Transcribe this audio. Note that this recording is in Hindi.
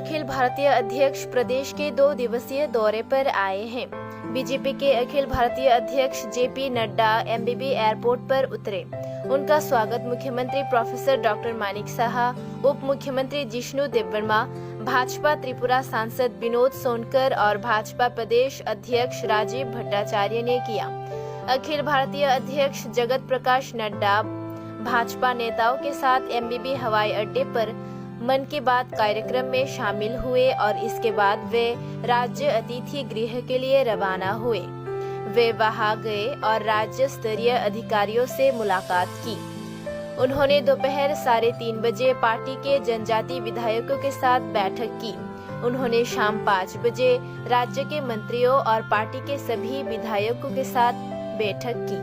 अखिल भारतीय अध्यक्ष प्रदेश के 2 दिवसीय दौरे पर आए हैं। बीजेपी के अखिल भारतीय अध्यक्ष जेपी नड्डा एमबीबी एयरपोर्ट पर उतरे। उनका स्वागत मुख्यमंत्री प्रोफेसर डॉक्टर मानिक साहा, उप मुख्यमंत्री जिष्णु देववर्मा, भाजपा त्रिपुरा सांसद विनोद सोनकर और भाजपा प्रदेश अध्यक्ष राजीव भट्टाचार्य ने किया। अखिल भारतीय अध्यक्ष जगत प्रकाश नड्डा भाजपा नेताओं के साथ एमबीबी हवाई अड्डे पर मन की बात कार्यक्रम में शामिल हुए और इसके बाद वे राज्य अतिथि गृह के लिए रवाना हुए। वे वहां गए और राज्य स्तरीय अधिकारियों से मुलाकात की। उन्होंने दोपहर 3:30 बजे पार्टी के जनजाति विधायकों के साथ बैठक की। उन्होंने शाम 5 बजे राज्य के मंत्रियों और पार्टी के सभी विधायकों के साथ बैठक की।